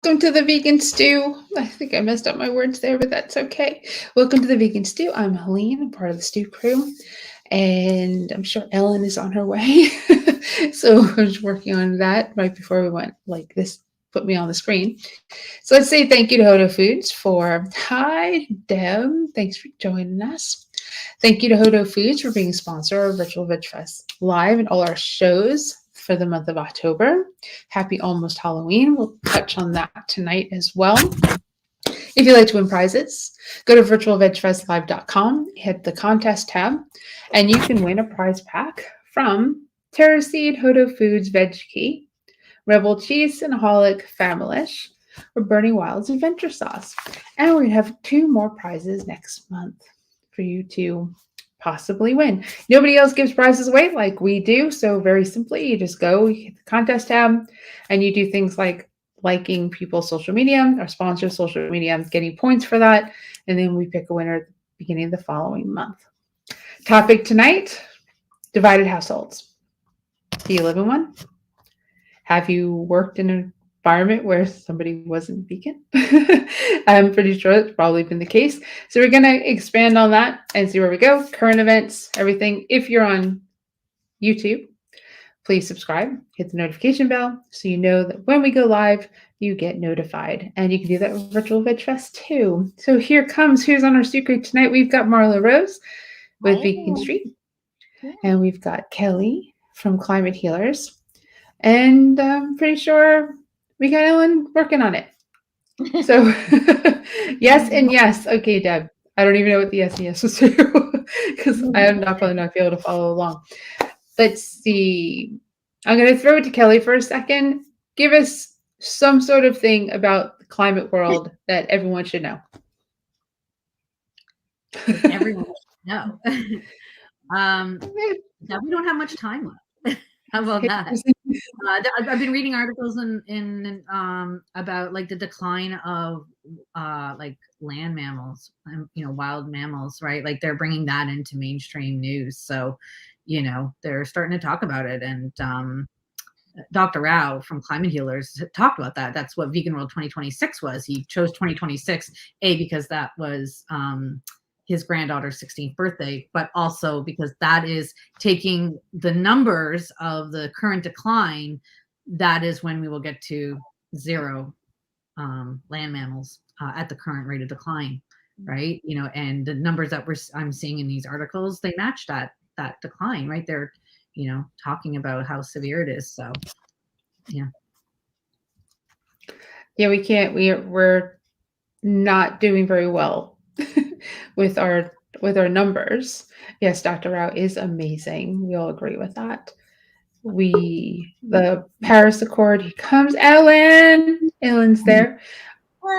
Welcome to the Vegan Stew. I think I messed up my words there, but that's okay. Welcome to the Vegan Stew. I'm Helene, I'm part of the Stew crew, and I'm sure Ellen is on her way. So I was working on that right before we went like this, put me on the screen. So let's say thank you to Hodo Foods for, hi, Deb. Thanks for joining us. Thank you to Hodo Foods for being a sponsor of Virtual Veg Fest Live and all our shows for the month of October. Happy almost Halloween. We'll touch on that tonight as well. If you'd like to win prizes, go to virtualvegfestlive.com, hit the contest tab, and you can win a prize pack from Terra Seed, Hodo Foods, Veg Key, Rebel Cheese, Sinaholic, Familish, or Bernie Wild's Adventure Sauce. And we have 2 more prizes next month for you to possibly win. Nobody else gives prizes away like we do. So very simply, you just go, you hit the contest tab, and you do things like liking people's social media, our sponsors' social media, getting points for that. And then we pick a winner at the beginning of the following month. Topic tonight, divided households. Do you live in one? Have you worked in an environment where somebody wasn't vegan? I'm pretty sure that's probably been the case. So we're going to expand on that and see where we go. Current events, everything. If you're on YouTube, please subscribe, hit the notification bell so you know that when we go live, you get notified. And you can do that with Virtual Veg Fest too. So here comes, who's on our secret tonight? We've got Marla Rose with Vegan Street. And we've got Kelly from Climate Healers. And I'm pretty sure we got Ellen working on it. So yes and yes. Okay, Deb. I don't even know what the yes and yes was to because I am not probably not be able to follow along. Let's see. I'm going to throw it to Kelly for a second. Give us some sort of thing about the climate world that everyone should know. Everyone should know. We don't have much time left. How about that? I've been reading articles in about like the decline of like land mammals, wild mammals, right? Like they're bringing that into mainstream news. So, they're starting to talk about it. And Dr. Rao from Climate Healers talked about that. That's what Vegan World 2026 was. He chose 2026, because that was his granddaughter's 16th birthday, but also because that is taking the numbers of the current decline. That is when we will get to zero land mammals at the current rate of decline, right? And the numbers that I'm seeing in these articles, they match that decline, right? They're talking about how severe it is. So yeah, we can't. We're not doing very well with our numbers. Yes, Dr. Rao is amazing. We all agree with that. The Paris Accord, he comes. Ellen's there.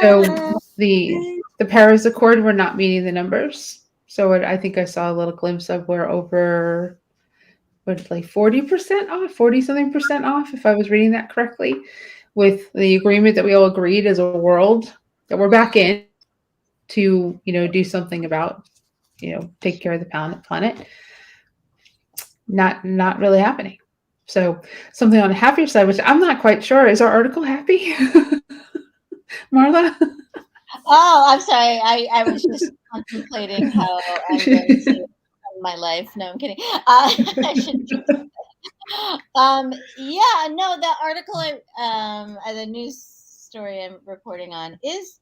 So the Paris Accord, we're not meeting the numbers. So I think I saw a little glimpse of we're over, like 40% off, 40 something percent off, if I was reading that correctly, with the agreement that we all agreed as a world that we're back in to, do something about, take care of the planet. Not really happening. So something on the happier side, which I'm not quite sure, is our article happy? Marla? Oh, I'm sorry. I was just contemplating how I'm going to end my life. No, I'm kidding. I should. Yeah, no, the article, the news story I'm reporting on is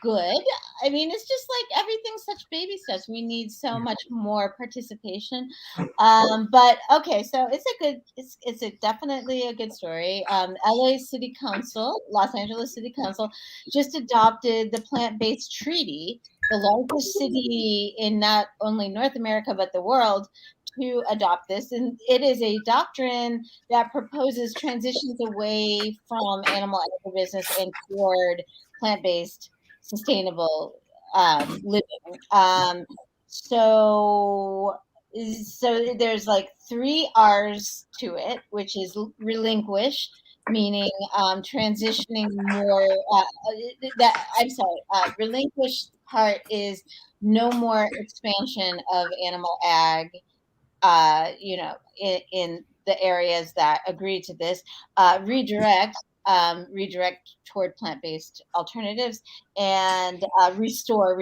good. I mean, it's just like everything's such baby steps. We need so much more participation. But okay, so it's definitely a good story. LA City Council, Los Angeles City Council, just adopted the plant-based treaty, the largest city in not only North America but the world, to adopt this. And it is a doctrine that proposes transitions away from animal agribusiness and toward plant-based sustainable living. So there's like 3 R's to it, which is relinquish, meaning transitioning more. Relinquish part is no more expansion of animal ag. In the areas that agree to this. Redirect redirect toward plant-based alternatives and restore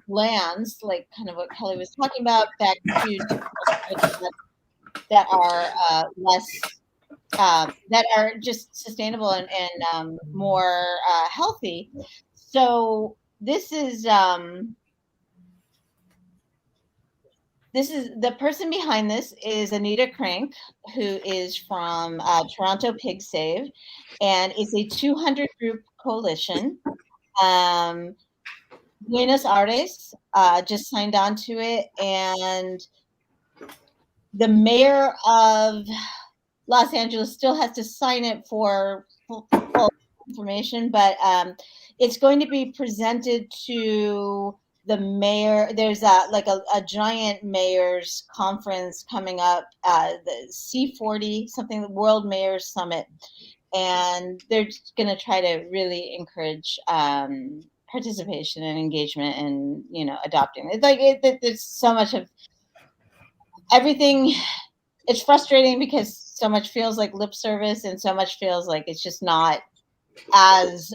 lands, like kind of what Kelly was talking about, back to that are less that are just sustainable and more healthy. So this is the person behind this is Anita Crank, who is from Toronto Pig Save, and it's a 200 group coalition. Buenos Aires just signed on to it, and the mayor of Los Angeles still has to sign it for full information, but it's going to be presented to the mayor. There's a giant mayor's conference coming up, the C40 something, the World Mayors Summit, and they're going to try to really encourage participation and engagement and adopting. It's like there's so much of everything. It's frustrating because so much feels like lip service and so much feels like it's just not as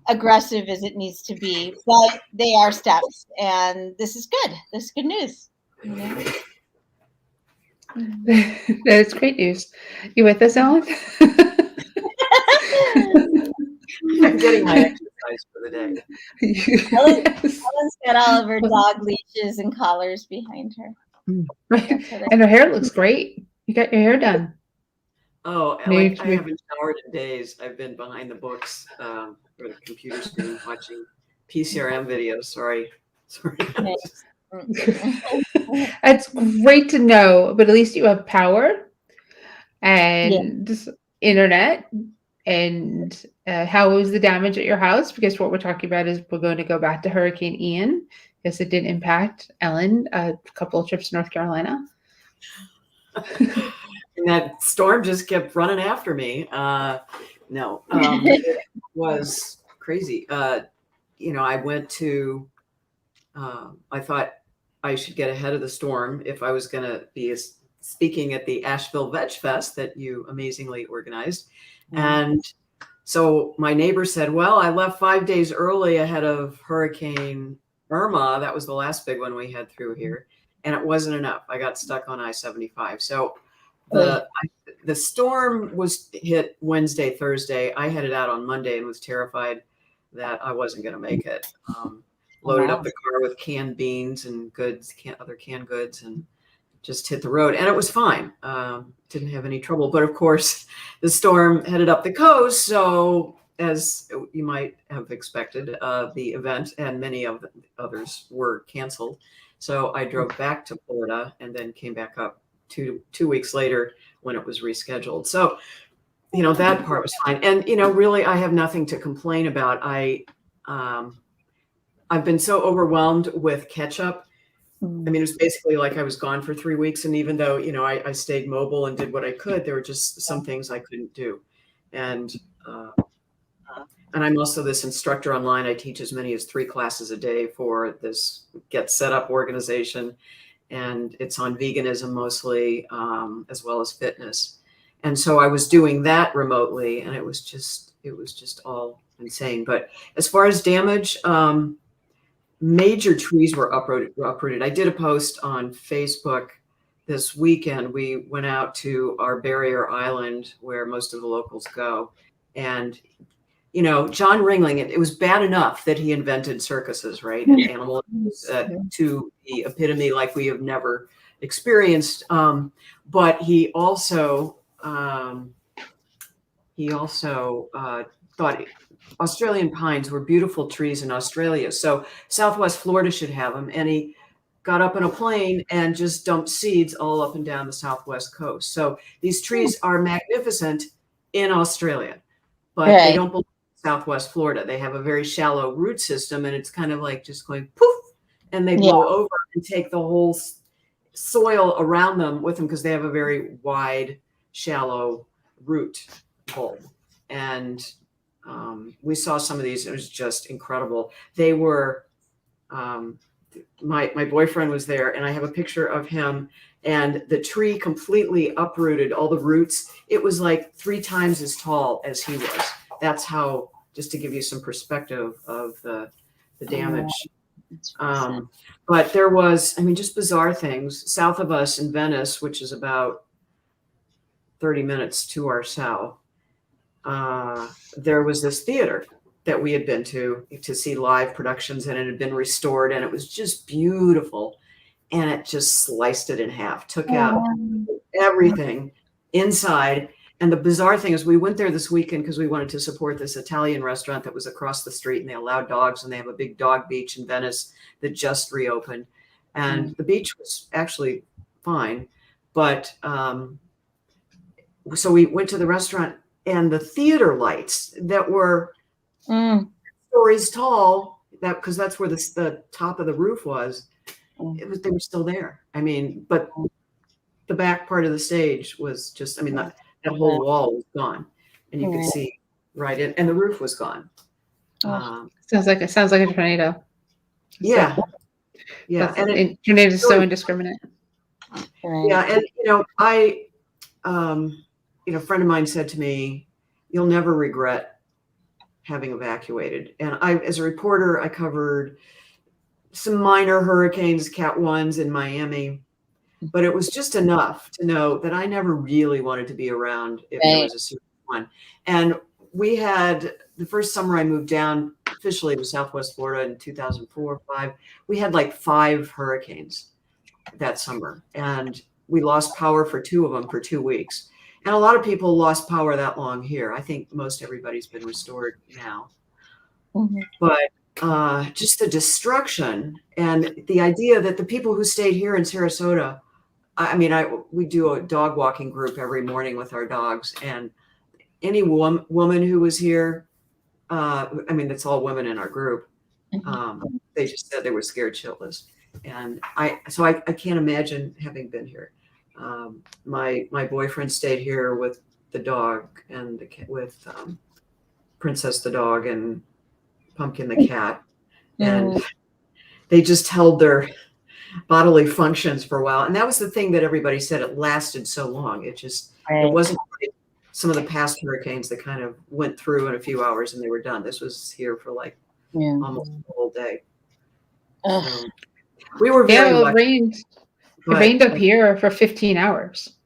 aggressive as it needs to be, but they are steps, and this is good. This is good news. That's great news. You with us, Ellen? I'm getting my exercise for the day. Ellen's got all of her dog leashes and collars behind her. And her hair looks great. You got your hair done. Oh, like I haven't showered in days. I've been behind the books or the computer screen watching PCRM videos. Sorry. That's great to know, but at least you have power and internet. And how was the damage at your house? Because what we're talking about is we're going to go back to Hurricane Ian, because it did impact Ellen a couple of trips to North Carolina. And that storm just kept running after me. It was crazy. I went to, I thought I should get ahead of the storm if I was going to be speaking at the Asheville Veg Fest that you amazingly organized. And so my neighbor said, well, I left 5 days early ahead of Hurricane Irma. That was the last big one we had through here. And it wasn't enough. I got stuck on I-75. So the storm was hit Wednesday, Thursday. I headed out on Monday and was terrified that I wasn't going to make it. Loaded up the car with canned beans and other canned goods, and just hit the road. And it was fine. Didn't have any trouble. But of course, the storm headed up the coast. So as you might have expected, the event and many of the others were canceled. So I drove back to Florida and then came back up two weeks later when it was rescheduled. So, that part was fine. And, really, I have nothing to complain about. I've been so overwhelmed with catch-up. I mean, it was basically like I was gone for 3 weeks. And even though, I stayed mobile and did what I could, there were just some things I couldn't do. And I'm also this instructor online. I teach as many as 3 classes a day for this Get Set Up organization. And it's on veganism mostly, as well as fitness. And so I was doing that remotely, and it was just all insane. But as far as damage, major trees were uprooted. I did a post on Facebook this weekend. We went out to our barrier island where most of the locals go. And, John Ringling, it was bad enough that he invented circuses, right? And animals to the epitome like we have never experienced. But he also thought Australian pines were beautiful trees in Australia. So Southwest Florida should have them. And he got up in a plane and just dumped seeds all up and down the Southwest coast. So these trees are magnificent in Australia, but they don't belong in Southwest Florida. They have a very shallow root system, and it's kind of like just going poof, and they blow over and take the whole soil around them with them because they have a very wide, shallow root bulb. And we saw some of these. It was just incredible. They were my boyfriend was there, and I have a picture of him, and the tree completely uprooted all the roots. It was like 3 times as tall as he was. That's how, just to give you some perspective of the damage. But there was, I mean, just bizarre things. South of us in Venice, which is about 30 minutes to our south, there was this theater that we had been to see live productions, and it had been restored, and it was just beautiful. And it just sliced it in half, took out everything inside. And the bizarre thing is, we went there this weekend because we wanted to support this Italian restaurant that was across the street, and they allowed dogs, and they have a big dog beach in Venice that just reopened. And the beach was actually fine. But so we went to the restaurant, and the theater lights that were stories tall, because that's where the top of the roof was, they were still there. I mean, but the back part of the stage was just, I mean, that whole wall was gone, and you could see right in, and the roof was gone. Sounds like a tornado. Yeah. Yeah. And tornadoes are so indiscriminate. Yeah. And, a friend of mine said to me, "You'll never regret having evacuated." And as a reporter, I covered some minor hurricanes, Cat 1s in Miami, but it was just enough to know that I never really wanted to be around if there was a serious one. And we had, the first summer I moved down officially to Southwest Florida in 2004 or 5, we had like 5 hurricanes that summer, and we lost power for 2 of them for 2 weeks. And a lot of people lost power that long here. I think most everybody's been restored now. But just the destruction and the idea that the people who stayed here in Sarasota, we do a dog walking group every morning with our dogs, and any woman who was here, it's all women in our group. They just said they were scared shitless. And I can't imagine having been here. My boyfriend stayed here with the dog and with Princess the dog and Pumpkin the cat, and they just held their bodily functions for a while. And that was the thing that everybody said, it lasted so long. It wasn't like some of the past hurricanes that kind of went through in a few hours and they were done. This was here for like almost the whole day. So we were very lucky. It rained up here for 15 hours.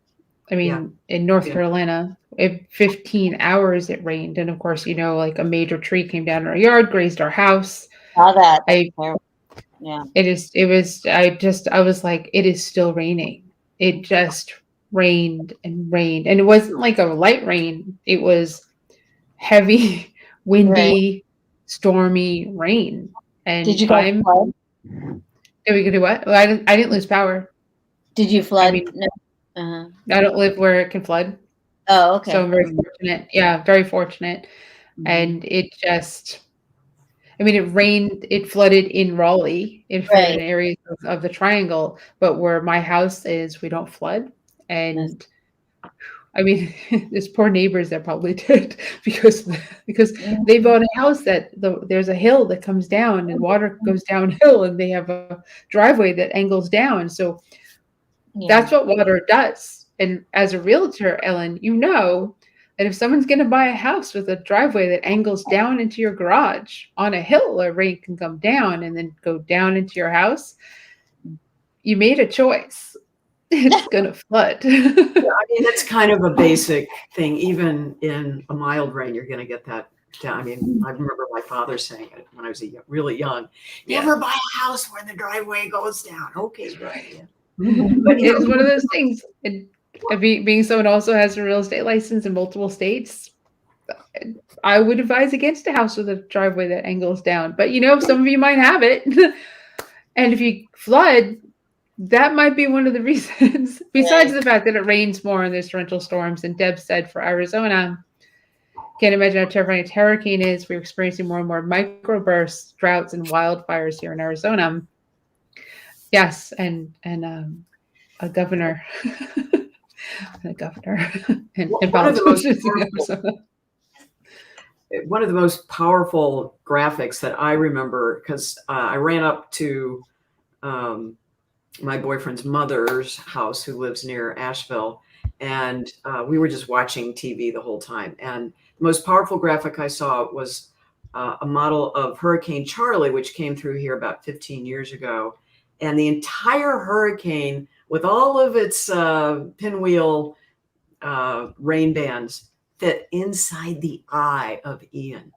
I mean, in North Carolina, 15 hours it rained. And of course, like a major tree came down in our yard, grazed our house. Saw that. I was like, it is still raining. It just rained and rained. And it wasn't like a light rain. It was heavy, windy, stormy rain. And did you guys flood? Did we do what? Well, I didn't lose power. Did you flood? No. I don't live where it can flood. Oh, okay. So I'm very fortunate. Yeah, very fortunate. And it just, it rained, it flooded in Raleigh, it flooded in areas of the triangle, but where my house is, we don't flood. And there's poor neighbors that probably did because they bought a house that there's a hill that comes down and water goes downhill, and they have a driveway that angles down. So that's what water does. And as a realtor, Ellen, that if someone's going to buy a house with a driveway that angles down into your garage on a hill where rain can come down and then go down into your house, you made a choice. It's going to flood. That's kind of a basic thing. Even in a mild rain, you're going to get that down. I remember my father saying it when I was really young. Never buy a house where the driveway goes down. Okay, right. But it's one of those things. Being someone who also has a real estate license in multiple states, I would advise against a house with a driveway that angles down. But some of you might have it, and if you flood, that might be one of the reasons. Besides the fact that it rains more and there's torrential storms, and Deb said for Arizona, can't imagine how terrifying a hurricane is. We're experiencing more and more microbursts, droughts, and wildfires here in Arizona. Yes, and a governor. And politicians in Arizona. One of the most powerful graphics that I remember, because I ran up to my boyfriend's mother's house, who lives near Asheville. And we were just watching TV the whole time. And the most powerful graphic I saw was a model of Hurricane Charlie, which came through here about 15 years ago. And the entire hurricane, with all of its pinwheel rain bands, fit inside the eye of Ian.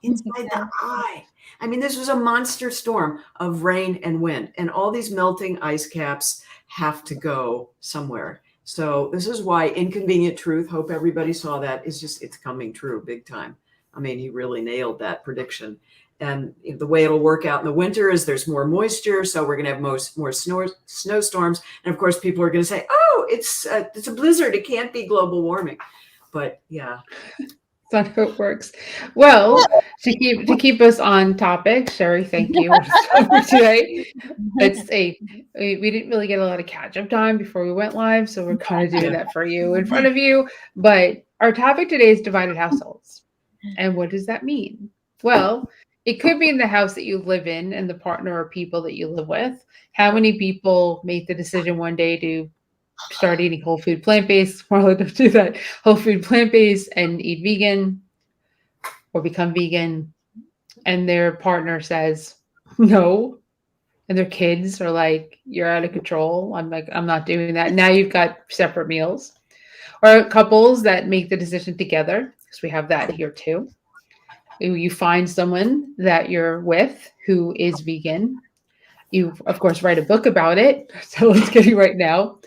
Inside the eye. I mean, this was a monster storm of rain and wind, and all these melting ice caps have to go somewhere. So this is why Inconvenient Truth, hope everybody saw that, is just, it's coming true big time. I mean, he really nailed that prediction. And the way it'll work out in the winter is there's more moisture, so we're going to have more snowstorms. And of course, people are going to say, "Oh, it's a blizzard. It can't be global warming." But yeah, that's not how it works. Well, to keep us on topic, Sherry, thank you for today. We didn't really get a lot of catch-up time before we went live, so we're kind of doing that for you in front of you. But our topic today is divided households. And what does that mean? Well, it could be in the house that you live in and the partner or people that you live with. How many people make the decision one day to start eating whole food plant-based, Marla, don't do that, whole food plant-based and eat vegan or become vegan, and their partner says no, and their kids are like, you're out of control. I'm like, I'm not doing that. Now you've got separate meals. Or couples that make the decision together, because we have that here too. You find someone that you're with who is vegan. You, of course, write a book about it. So let's get you right now.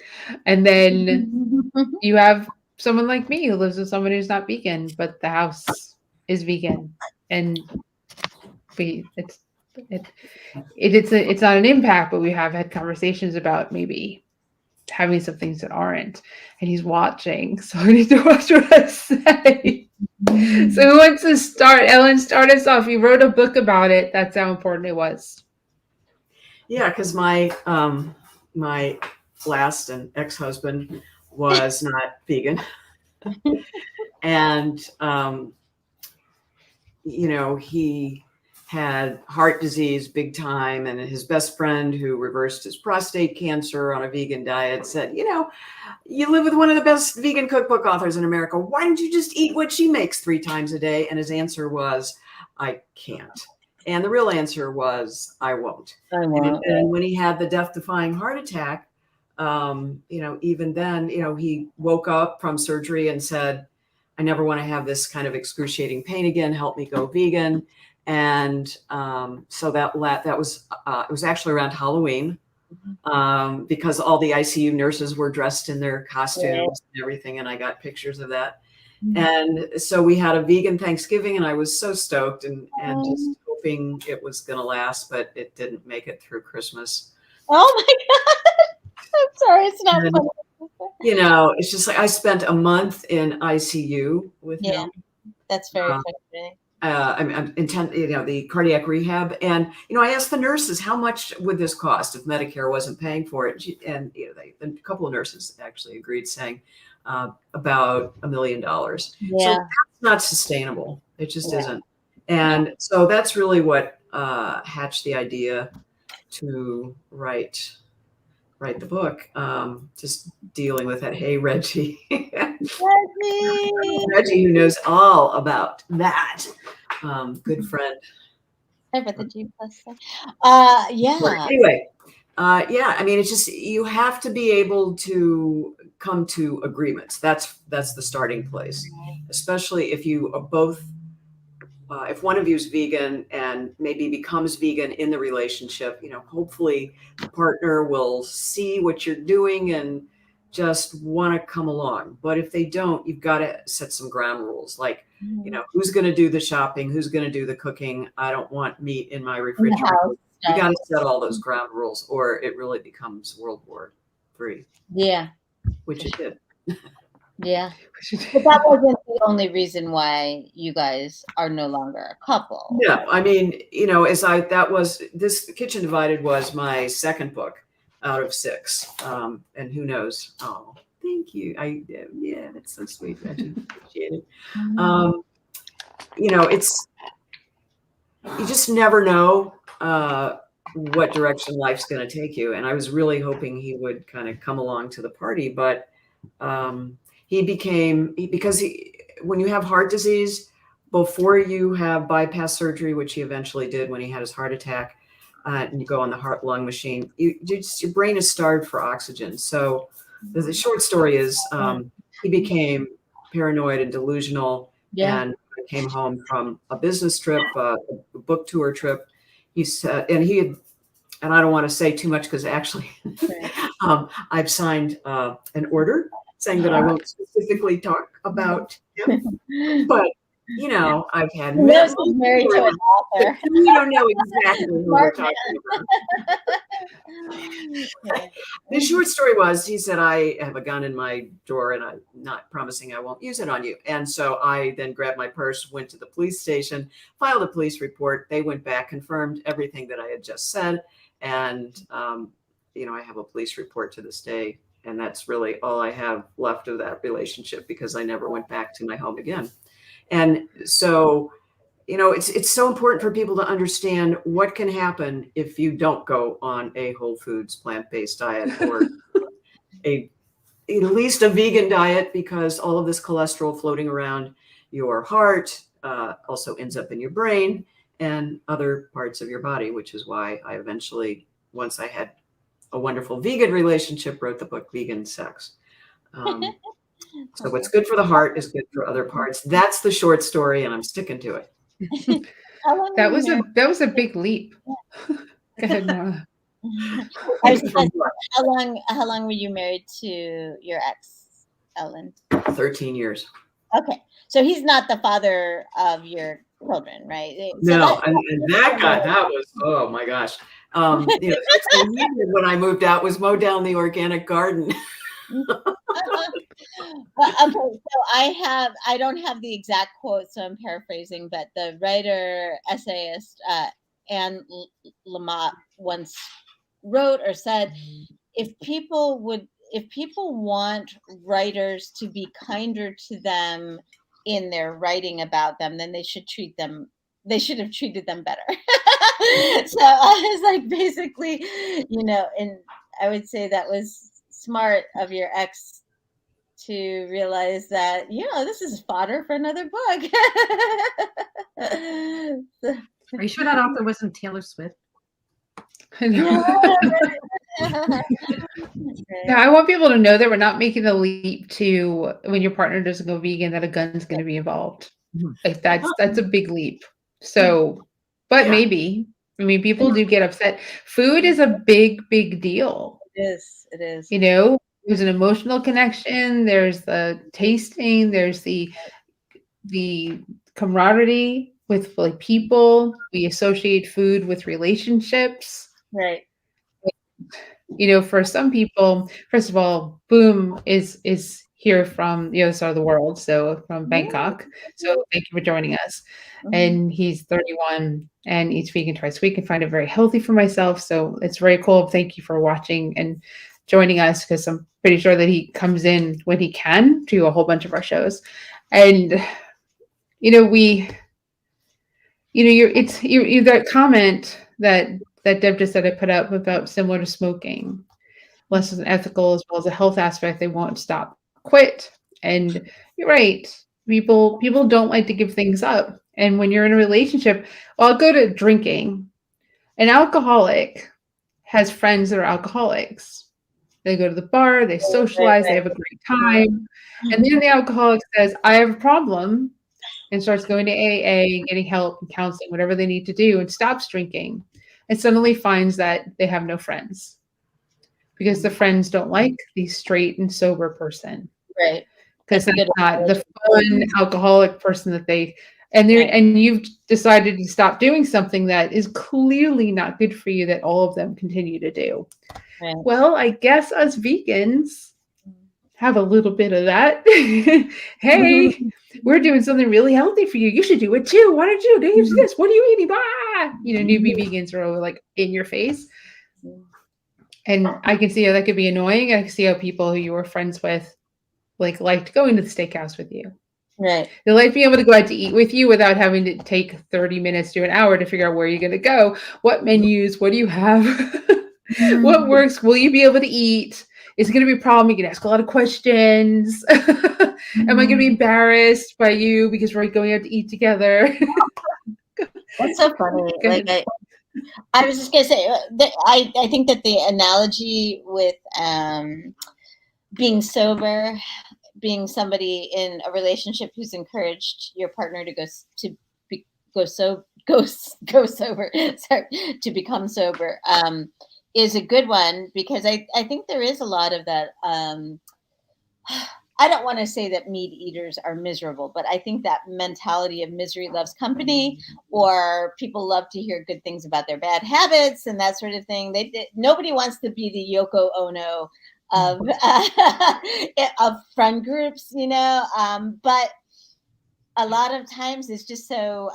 And then you have someone like me who lives with someone who's not vegan, but the house is vegan. And it's not an impact, but we have had conversations about maybe having some things that aren't. And he's watching, so I need to watch what I say. So who wants to start? Ellen, start us off. You wrote a book about it. That's how important it was. Yeah, because my last and ex-husband was not vegan, and he had heart disease big time, and his best friend, who reversed his prostate cancer on a vegan diet, said, you live with one of the best vegan cookbook authors in America. Why don't you just eat what she makes 3 times a day? And his answer was, I can't. And the real answer was, I won't. And when he had the death-defying heart attack, even then, he woke up from surgery and said, I never want to have this kind of excruciating pain again. Help me go vegan. And so that was, it was actually around Halloween, because all the ICU nurses were dressed in their costumes and everything. And I got pictures of that. And so we had a vegan Thanksgiving, and I was so stoked and just hoping it was going to last, but it didn't make it through Christmas. Oh my God. I'm sorry. It's not funny. It's just like I spent a month in ICU with him. That's very frustrating. I'm intent, the cardiac rehab. And, I asked the nurses, how much would this cost if Medicare wasn't paying for it? And a couple of nurses actually agreed, saying about $1 million. Yeah. So that's not sustainable. It just isn't. And so that's really what hatched the idea to write the book, just dealing with that. Hey, Reggie. Reggie, who knows all about that. Good friend. I read the G plus. Yeah. But anyway, I mean, it's just, you have to be able to come to agreements. That's the starting place, especially if you are both. If one of you is vegan and maybe becomes vegan in the relationship, hopefully the partner will see what you're doing and just want to come along. But if they don't, you've got to set some ground rules, like, who's going to do the shopping? Who's going to do the cooking? I don't want meat in my refrigerator. You got to set all those ground rules, or it really becomes World War III. Yeah. Which it did. Yeah. But that wasn't the only reason why you guys are no longer a couple. Yeah. I mean, this Kitchen Divided was my second book out of 6. And who knows? Oh, thank you. That's so sweet, Reggie. Appreciate it. You just never know what direction life's going to take you. And I was really hoping he would kind of come along to the party, but because when you have heart disease, before you have bypass surgery, which he eventually did when he had his heart attack, and you go on the heart lung machine, your brain is starved for oxygen. So the short story is he became paranoid and delusional, and came home from a business trip, a book tour trip. He said, and I don't want to say too much because actually I've signed an order saying that I won't specifically talk about him, but you know, I've had married to an author. We don't know exactly who we're talking about. The short story was, he said, I have a gun in my drawer and I'm not promising I won't use it on you. And so I then grabbed my purse, went to the police station, filed a police report. They went back, confirmed everything that I had just said. And, you know, I have a police report to this day. And that's really all I have left of that relationship, because I never went back to my home again. And so, you know, it's so important for people to understand what can happen if you don't go on a whole foods plant-based diet, or at least a vegan diet, because all of this cholesterol floating around your heart also ends up in your brain and other parts of your body, which is why I eventually, once I had a wonderful vegan relationship, wrote the book Vegan Sex. So what's good for the heart is good for other parts. That's the short story, and I'm sticking to it. That was a big leap. Go ahead, Nora. How long were you married to your ex, Ellen? 13 years. Okay, so he's not the father of your children, right? So no, and that was, oh my gosh. You know, when I moved out was mow down the organic garden. Okay, so I don't have the exact quote, so I'm paraphrasing, but the writer, essayist Anne Lamott once wrote or said, if people want writers to be kinder to them in their writing about them, then they should have treated them better. So I was like, basically, you know, and I would say that was smart of your ex to realize that, you know, this is fodder for another book. Are you sure that author wasn't Taylor Swift? No, I want people to know that we're not making the leap to, when your partner doesn't go vegan, that a gun's going to be involved. Like that's a big leap. So, but maybe, I mean, people do get upset. Food is a big, big deal. It is. You know, there's an emotional connection. There's the tasting. There's the camaraderie with like people. We associate food with relationships. Right. You know, for some people, first of all, Boom is here from the other side of the world, so from Bangkok. So thank you for joining us. And he's 31 and eats vegan twice a week, and find it very healthy for myself. So it's very cool. Thank you for watching and joining us, because I'm pretty sure that he comes in when he can to a whole bunch of our shows. And you know, that comment that Deb just said I put up about similar to smoking, less as an ethical as well as a health aspect. They won't stop, quit. And you're right. People don't like to give things up. And when you're in a relationship, well, I'll go to drinking. An alcoholic has friends that are alcoholics. They go to the bar, they socialize, they have a great time. And then the alcoholic says, I have a problem, and starts going to AA, getting help and counseling, whatever they need to do, and stops drinking, and suddenly finds that they have no friends because the friends don't like the straight and sober person. Right. Because that's not the fun alcoholic person that they, and you've decided to stop doing something that is clearly not good for you, that all of them continue to do. Right. Well, I guess us vegans have a little bit of that. Hey, we're doing something really healthy for you. You should do it too. Why don't you do this? What are you eating? Bah! You know, newbie vegans are all like in your face. And I can see how that could be annoying. I can see how people who you were friends with liked going to the steakhouse with you. Right. They like being able to go out to eat with you without having to take 30 minutes to an hour to figure out where you're going to go. What menus? What do you have? What works? Will you be able to eat? Is it going to be a problem? You can ask a lot of questions. Am I going to be embarrassed by you because we're going out to eat together? That's so funny. Like I was just gonna say, I think that the analogy with being sober, being somebody in a relationship who's encouraged your partner to go sober, sorry, to become sober, is a good one, because I think there is a lot of that. I don't want to say that meat eaters are miserable, but I think that mentality of misery loves company, or people love to hear good things about their bad habits and that sort of thing. Nobody wants to be the Yoko Ono of friend groups, but a lot of times it's just so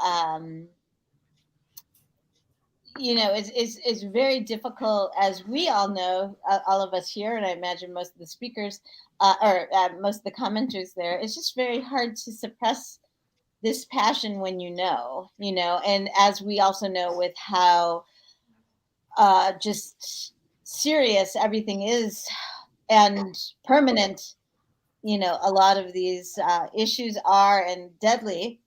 it's very difficult, as we all know, all of us here, and I imagine most of the speakers, or most of the commenters there. It's just very hard to suppress this passion when and as we also know, with how just serious everything is and permanent, a lot of these issues are, and deadly.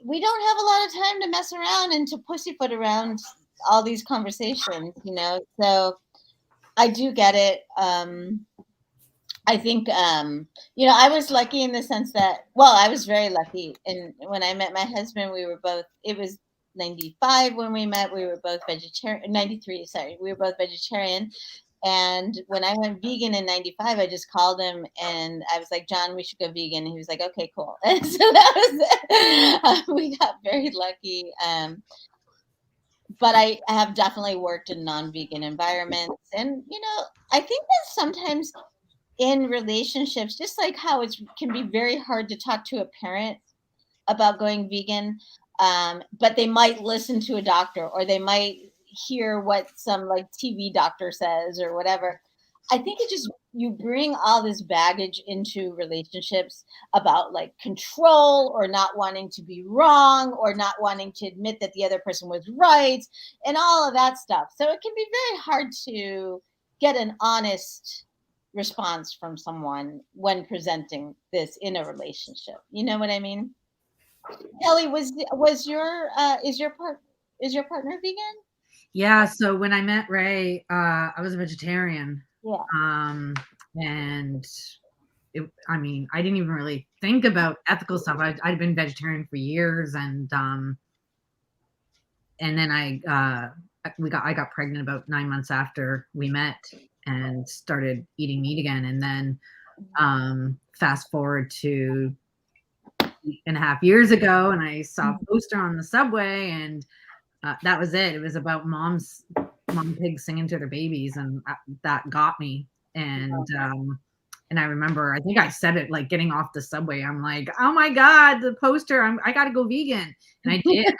We don't have a lot of time to mess around and to pussyfoot around all these conversations, so I do get it. I think I was lucky in the sense that, well, I was very lucky, and when I met my husband, it was 95 when we met. We were both vegetarian. 93, sorry, we were both vegetarian. And when I went vegan in 95, I just called him and I was like, John, we should go vegan. And he was like, okay, cool. And so that was it. We got very lucky. But I have definitely worked in non-vegan environments. And, I think that sometimes in relationships, just like how it can be very hard to talk to a parent about going vegan, but they might listen to a doctor, or they might hear what some like TV doctor says or whatever. I think you bring all this baggage into relationships about like control, or not wanting to be wrong, or not wanting to admit that the other person was right, and all of that stuff. So it can be very hard to get an honest response from someone when presenting this in a relationship. You know what I mean? Ellie, is your partner vegan? Yeah. So when I met Ray, I was a vegetarian. Yeah. And I didn't even really think about ethical stuff. I'd been vegetarian for years, and then I got pregnant about 9 months after we met and started eating meat again. And then fast forward to 8.5 years ago, and I saw a poster on the subway, and that was it. It was about mom pigs singing to their babies, and that got me. And I remember, I think I said it like getting off the subway. I'm like, oh my God, the poster! I got to go vegan, and I did.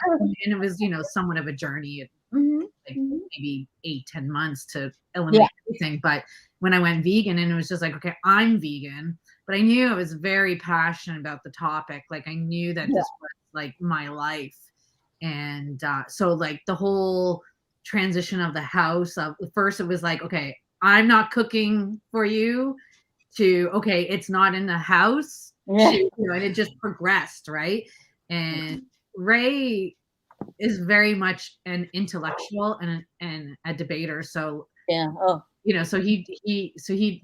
And it was, somewhat of a journey. Like maybe 8-10 months to eliminate everything. But when I went vegan, and it was just like, okay, I'm vegan. But I knew I was very passionate about the topic. Like I knew that this was like my life. And so like the whole transition of the house, first it was like, okay, I'm not cooking for you, to, okay, it's not in the house, to, and it just progressed, right? And Ray is very much an intellectual and a debater. So so he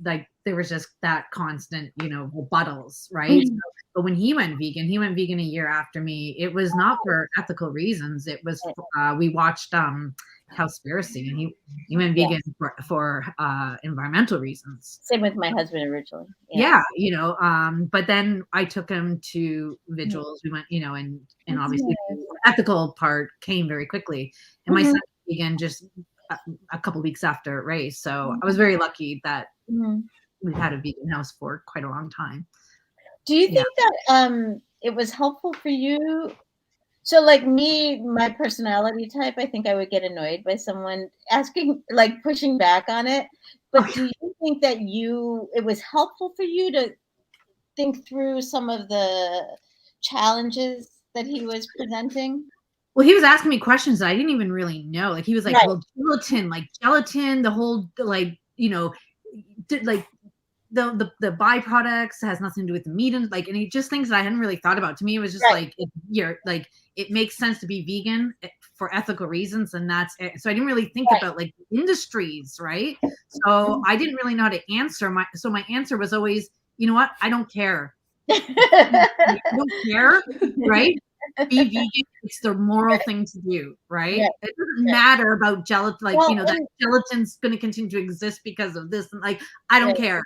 like, there was just that constant, rebuttals, right? So, but when he went vegan a year after me. It was not for ethical reasons. It was we watched Cowspiracy, and he went vegan for environmental reasons. Same with my husband originally. But then I took him to vigils. We went, and obviously the ethical part came very quickly. And my son vegan just a couple of weeks after Ray. So I was very lucky that we've had a vegan house for quite a long time. Do you think that it was helpful for you? So like me, my personality type, I think I would get annoyed by someone asking, like pushing back on it. But do you think that it was helpful for you to think through some of the challenges that he was presenting? Well, he was asking me questions that I didn't even really know. Like he was like, Right. well, gelatin, the whole like, like the byproducts has nothing to do with the meat, and like, and he just things that I hadn't really thought about. To me, it was just Right. like it makes sense to be vegan for ethical reasons, and that's it. So I didn't really think Right. about like industries, right? So I didn't really know how to answer my answer was always, you know what, I don't care. I don't care, right? Be vegan. It's the moral thing to do, right? Right. It doesn't matter about gelatin, like, Well, that gelatin's going to continue to exist because of this. And like, I don't Right. care.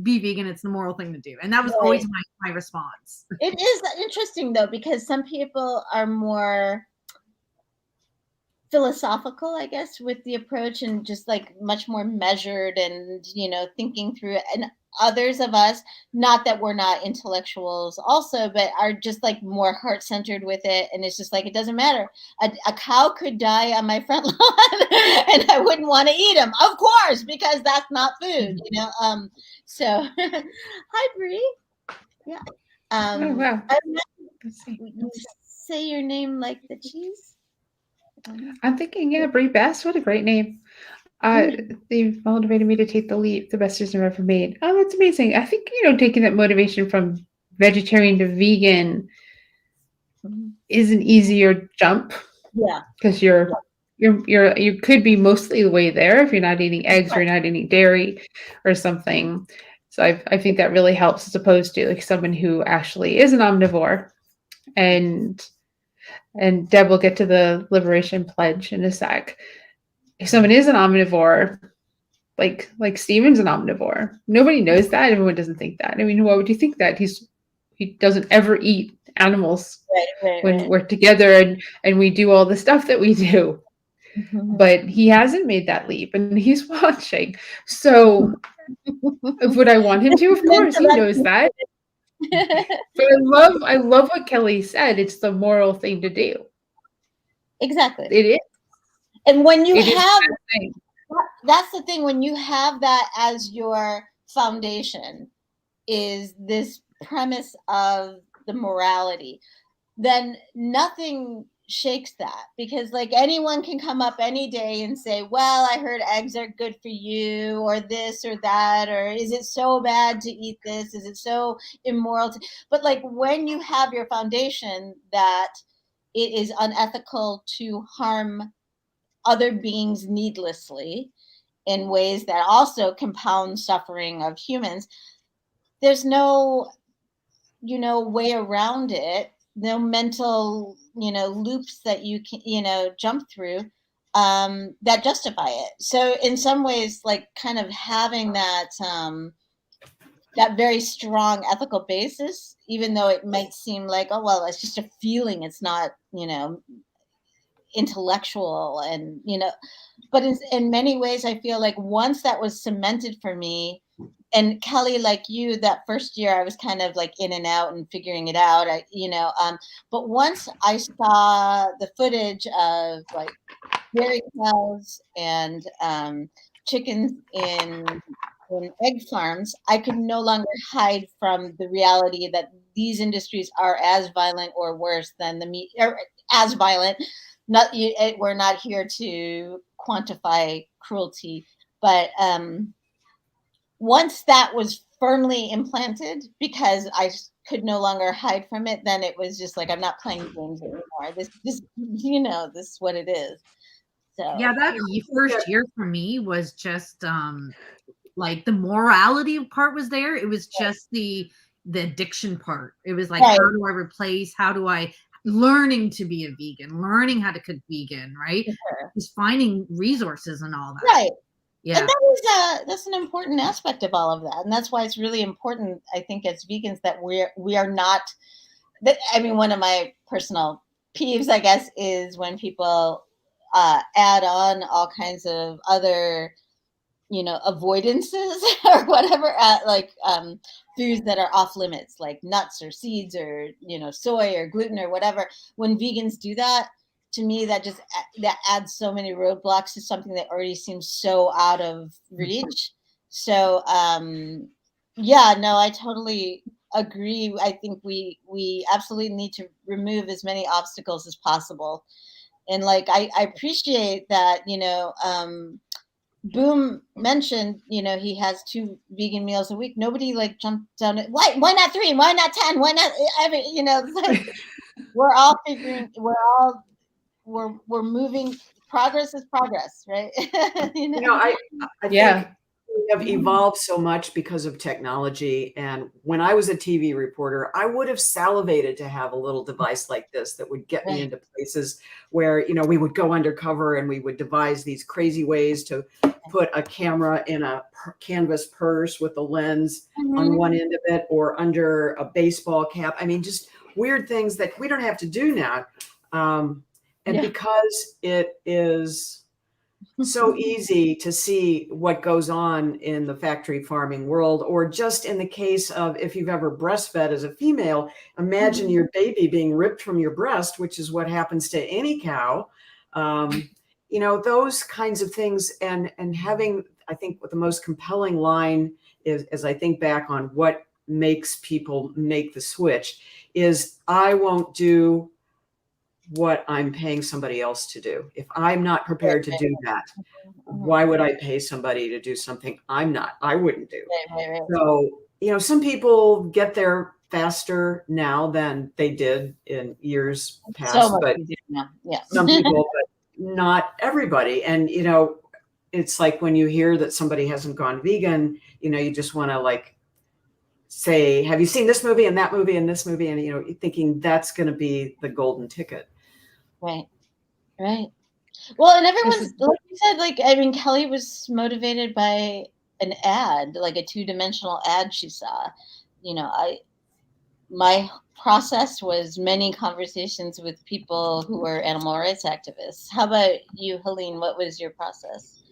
Be vegan. It's the moral thing to do. And that was Right. always my response. It is interesting though, because some people are more philosophical, I guess, with the approach and just like much more measured and, thinking through it. And others of us, not that we're not intellectuals also, but are just like more heart centered with it. And it's just like, it doesn't matter. A cow could die on my front lawn and I wouldn't want to eat him, of course, because that's not food, So hi, Bree. Yeah. Oh, wow. Let's see. You say your name like the cheese? I'm thinking, yeah, Brie Best. What a great name. They motivated me to take the leap, the best decision I've ever made. Oh, that's amazing. I think, taking that motivation from vegetarian to vegan is an easier jump. Yeah. Because you could be mostly the way there if you're not eating eggs or you're not eating dairy or something. So I think that really helps as opposed to like someone who actually is an omnivore. And Deb will get to the liberation pledge in a sec. If someone is an omnivore, like Steven's an omnivore. Nobody knows that. Everyone doesn't think that. I mean, why would you think that? He doesn't ever eat animals when we're together and we do all the stuff that we do. But he hasn't made that leap and he's watching. So would I want him to? Of course, he knows that. But I love what Kelly said. It's the moral thing to do. Exactly. It is. And when you that's the thing, when you have that as your foundation, is this premise of the morality, then nothing shakes that, because like anyone can come up any day and say, well, I heard eggs are good for you, or this or that, or is it so bad to eat this, is it so immoral but like when you have your foundation that it is unethical to harm other beings needlessly in ways that also compound suffering of humans, there's no way around it, no mental loops that you can jump through that justify it. So in some ways, like kind of having that that very strong ethical basis, even though it might seem like, oh well, it's just a feeling, it's not intellectual, and but in many ways I feel like once that was cemented for me, and Kelly, like you, that first year I was kind of like in and out and figuring it out, but once I saw the footage of like dairy cows and chickens in egg farms, I could no longer hide from the reality that these industries are as violent or worse than the meat, or as violent. We're not here to quantify cruelty, but once that was firmly implanted, because I could no longer hide from it, then it was just like, I'm not playing games anymore. This this is what it is. So yeah, that first year for me was just like the morality part was there. It was just the addiction part. It was like, how do I replace? How do I learning to be a vegan, learning how to cook vegan, right? Just finding resources and all that. Right. Yeah. And that's an important aspect of all of that. And that's why it's really important, I think, as vegans, that we are not I mean, one of my personal peeves, I guess, is when people add on all kinds of other avoidances or whatever, like foods that are off limits, like nuts or seeds or soy or gluten or whatever. When vegans do that, to me, that adds so many roadblocks to something that already seems so out of reach. So yeah, no, I totally agree. I think we absolutely need to remove as many obstacles as possible. And like I appreciate that, Boom mentioned, he has 2 vegan meals a week. Nobody like jumped down it. Why not 3? Why not 10? Why not every, it's like we're all we're moving. Progress is progress, right? I think we have evolved so much because of technology. And when I was a TV reporter, I would have salivated to have a little device like this that would get me into places where, we would go undercover and we would devise these crazy ways to put a camera in a canvas purse with a lens on one end of it or under a baseball cap. I mean, just weird things that we don't have to do now. And because it is so easy to see what goes on in the factory farming world, or just in the case of if you've ever breastfed as a female, imagine your baby being ripped from your breast, which is what happens to any cow. Those kinds of things, and having, I think what the most compelling line is, as I think back on what makes people make the switch, is I won't do what I'm paying somebody else to do. If I'm not prepared to do that, why would I pay somebody to do something I wouldn't do? So, some people get there faster now than they did in years past, but some people, but not everybody. And, it's like when you hear that somebody hasn't gone vegan, you just want to like say, have you seen this movie and that movie and this movie? And, thinking that's going to be the golden ticket. Right. Well, and everyone's, like you said, Kelly was motivated by an ad, like a 2-dimensional ad she saw. My process was many conversations with people who were animal rights activists. How about you, Helene? What was your process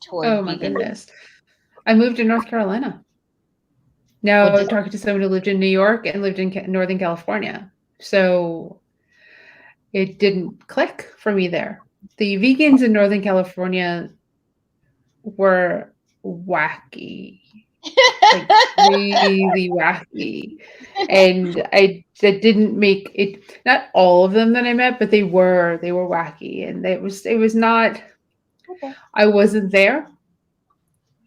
toward my goodness. I moved to North Carolina. Now talking to someone who lived in New York and lived in Northern California. So it didn't click for me there. The vegans in Northern California were wacky, like really wacky. And that didn't make it, not all of them that I met, but they were wacky. And it was not, I wasn't there.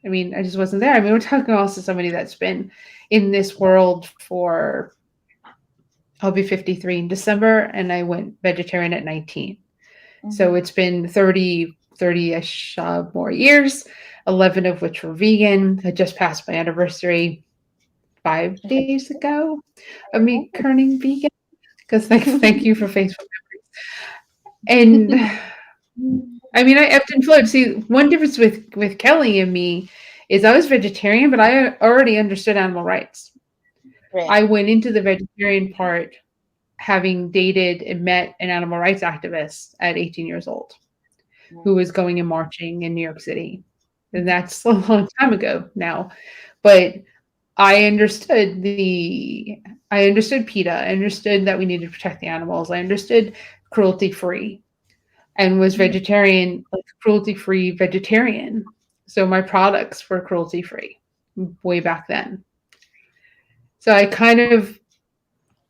I just wasn't there. We're talking also somebody that's been in this world for, I'll be 53 in December, and I went vegetarian at 19. So it's been 30-ish more years, 11 of which were vegan. I just passed my anniversary 5 days ago of me turning vegan, because thank you for Facebook memories. And I ebbed and flowed. See, one difference with Kelly and me is I was vegetarian, but I already understood animal rights. Right. I went into the vegetarian part having dated and met an animal rights activist at 18 years old who was going and marching in New York City. And that's a long time ago now. But I understood PETA. I understood that we needed to protect the animals. I understood cruelty-free and was vegetarian, like cruelty-free vegetarian. So my products were cruelty-free way back then. So I kind of,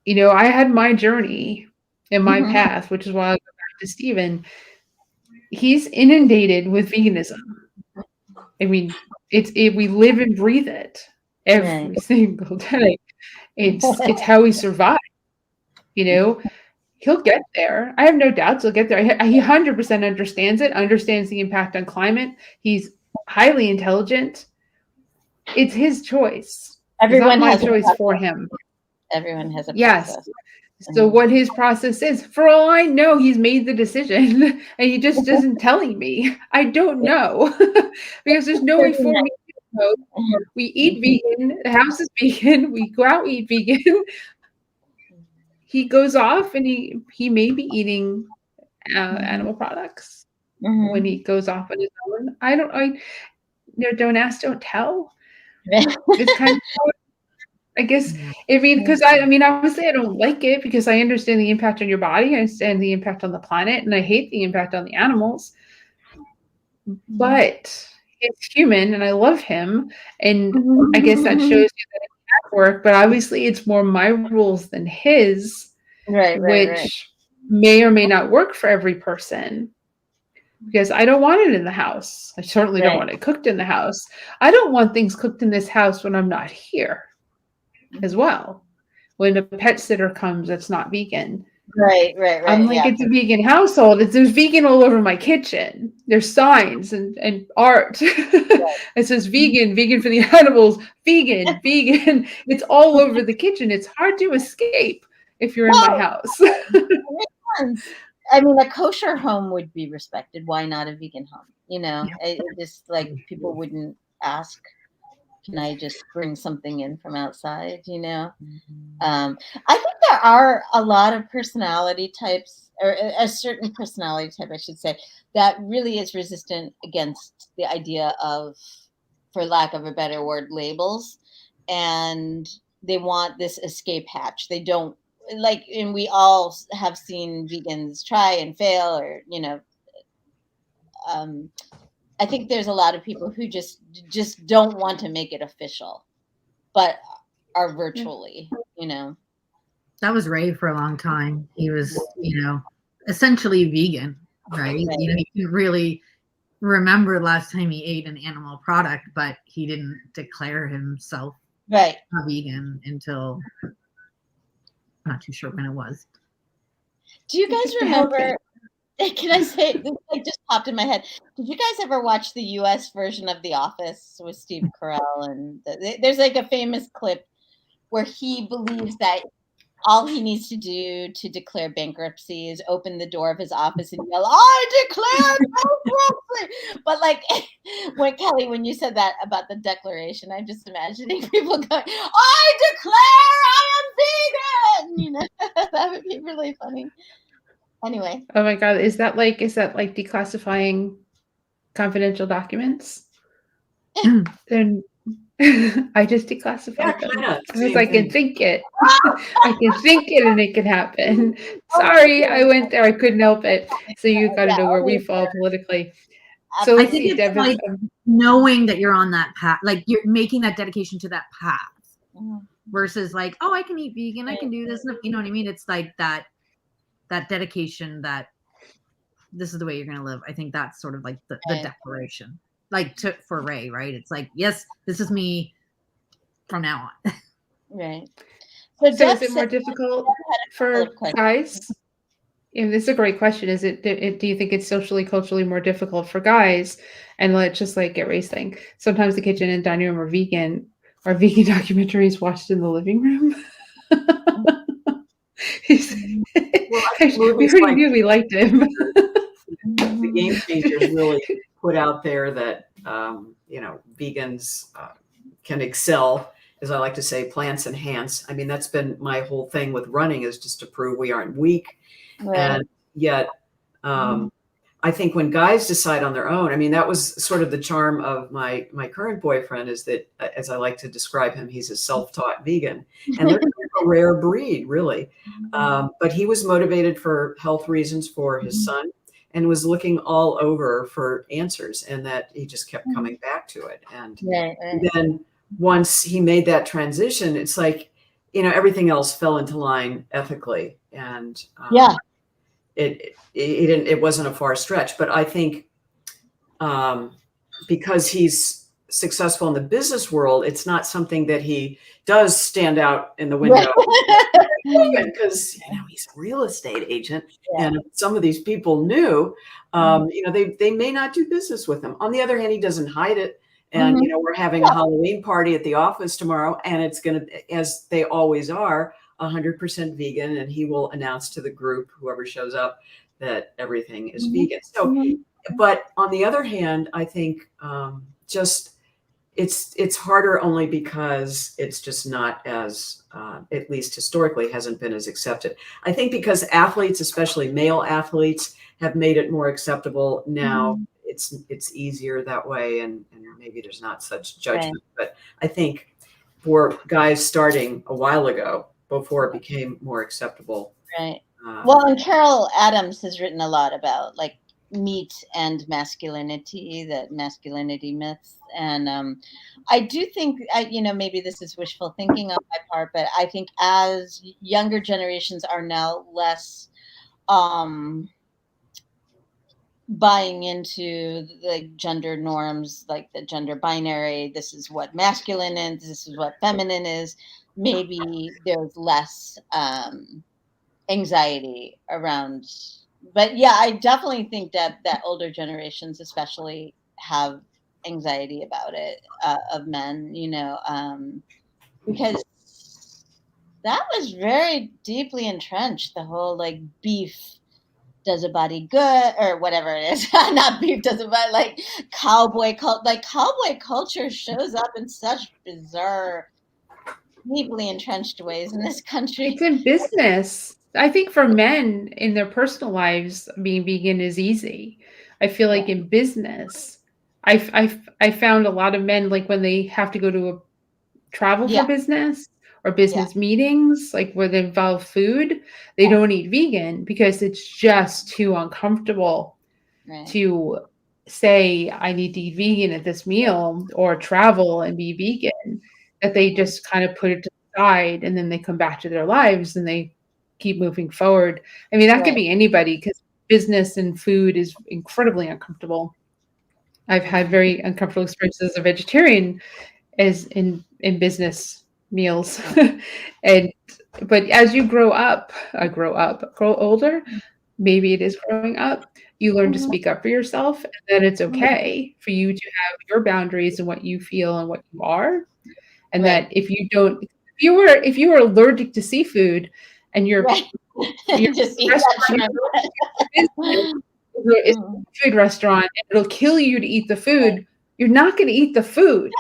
I had my journey and my path, which is why I go back to Stephen. He's inundated with veganism. We live and breathe it every single day. It's how we survive. He'll get there. I have no doubts he'll get there. He 100% understands the impact on climate. He's highly intelligent. It's his choice. Everyone has my choice for him. Everyone has a process. Yes. So what his process is, for all I know, he's made the decision and he just isn't telling me. I don't know because there's no way for me to know. We eat vegan. The house is vegan. We go out, eat vegan. He goes off and he may be eating animal products when he goes off on his own. Don't ask, don't tell. It's kind of, I guess, because obviously I don't like it because I understand the impact on your body. I understand the impact on the planet, and I hate the impact on the animals. But it's human, and I love him, and I guess that shows you that work, but obviously it's more my rules than his, Right. which may or may not work for every person. Because I don't want it in the house. I certainly don't Right. want it cooked in the house. I don't want things cooked in this house when I'm not here as well. When a pet sitter comes that's not vegan. Right. I'm like, Yeah. it's a vegan household. There's vegan all over my kitchen. There's signs and art. It says vegan for the animals, vegan. It's all over the kitchen. It's hard to escape if you're in my house. I mean, a kosher home would be respected. Why not a vegan home? It just like people wouldn't ask, can I just bring something in from outside? I think there are a lot of personality types, or a certain personality type, I should say, that really is resistant against the idea of, for lack of a better word, labels. And they want this escape hatch. They don't like, and we all have seen vegans try and fail, or, I think there's a lot of people who just don't want to make it official, but are virtually, That was Ray for a long time. He was, essentially vegan, right? He didn't really remember last time he ate an animal product, but he didn't declare himself right a vegan until I'm not too sure when it was. Do you guys remember? Can I say this? Like, just popped in my head. Did you guys ever watch the U.S. version of The Office with Steve Carell? And there's like a famous clip where he believes that all he needs to do to declare bankruptcy is open the door of his office and yell, "I declare bankruptcy!" But like, when you said that about the declaration, I'm just imagining people going, "I declare I am vegan!" That would be really funny. Anyway. Oh my God. Is that like declassifying confidential documents? Then I just declassified them. Because I can think it. I can think it and it can happen. Sorry, I went there. I couldn't help it. So you got to know where we fall politically. So I think it's like knowing that you're on that path, like you're making that dedication to that path versus like, oh, I can eat vegan. I can do this. You know what I mean? It's like that dedication that this is the way you're going to live. I think that's sort of like the declaration, like for Ray, right? It's like, yes, this is me from now on. Right. So is it more difficult for guys? And this is a great question. Is it, do you think it's socially, culturally more difficult for guys? And let's just like get Ray's thing. Sometimes the kitchen and dining room are vegan. Are vegan documentaries watched in the living room? We already knew we liked him. The Game Changers really put out there that vegans can excel, as I like to say, plants enhance. I mean, that's been my whole thing with running, is just to prove we aren't weak. Right. And yet, I think when guys decide on their own, I mean, that was sort of the charm of my current boyfriend, is that, as I like to describe him, he's a self-taught vegan, and they're a rare breed, really. But he was motivated for health reasons for his son, and was looking all over for answers, and that he just kept coming back to it. And then once he made that transition, it's like, everything else fell into line ethically, and it wasn't a far stretch. But I think because he's successful in the business world, it's not something that he does stand out in the window because he's a real estate agent, and if some of these people knew, they may not do business with him. On the other hand, he doesn't hide it. And we're having a Halloween party at the office tomorrow, and it's going to, as they always are, 100% vegan, and he will announce to the group, whoever shows up, that everything is vegan. So, but on the other hand, I think it's harder only because it's just not as, at least historically, hasn't been as accepted. I think because athletes, especially male athletes, have made it more acceptable now. It's easier that way, and maybe there's not such judgment. Right. But I think for guys starting a while ago, before it became more acceptable. Right. Well, and Carol Adams has written a lot about like meat and masculinity, that masculinity myths. And I do think, maybe this is wishful thinking on my part, but I think as younger generations are now less buying into the gender norms, like the gender binary, this is what masculine is, this is what feminine is, maybe there's less anxiety around. But yeah, I definitely think that older generations especially have anxiety about it, of men, because that was very deeply entrenched, the whole like beef does a body good or whatever it is. Not beef does a body, like cowboy cult, like cowboy culture shows up in such bizarre, deeply entrenched ways in this It's country. in business. I think for men in their personal lives, being vegan is easy. I feel Yeah. like in business, I found a lot of men, like when they have to go to a travel for Yeah. business or Yeah. business meetings, like where they involve food, they don't eat vegan because it's just too uncomfortable Right. to say I need to eat vegan at this meal or travel and be vegan, that they just kind of put it to the side and then they come back to their lives and they keep moving forward. I mean, that could Right. be anybody because business and food is incredibly uncomfortable. I've had very uncomfortable experiences as a vegetarian as in business meals. And but as you grow older, maybe it is growing up, you learn to Mhm. speak up for yourself and that it's Mhm. okay for you to have your boundaries and what you feel and what you are. And Right. that if you were allergic to seafood and your Right. Just eat that restaurant shrimp. is Mhm. a food restaurant and it'll kill you to eat the food, you're not going to eat the food.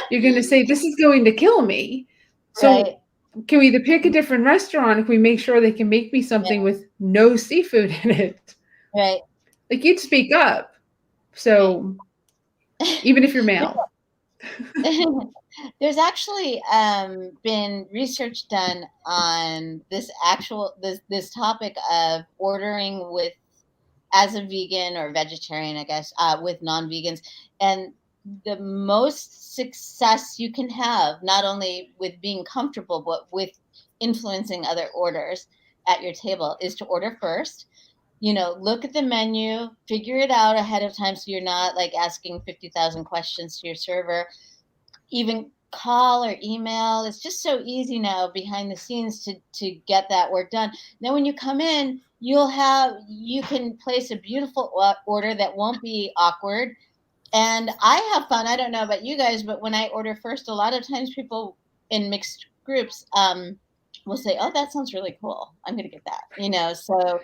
You're going to say, this is going to kill me. So Right. can we either pick a different restaurant if we make sure they can make me something with no seafood in it? Right. Like you'd speak up. Right. So even if you're male. There's actually been research done on this topic of ordering with, as a vegan or vegetarian, I guess, with non-vegans, and the most success you can have, not only with being comfortable, but with influencing other orders at your table, is to order first. Look at the menu, figure it out ahead of time so you're not like asking 50,000 questions to your server. Even call or email. It's just so easy now behind the scenes to get that work done. Then when you come in, you can place a beautiful order that won't be awkward. And I have fun. I don't know about you guys, but when I order first, a lot of times people in mixed groups will say, "Oh, that sounds really cool. I'm going to get that." So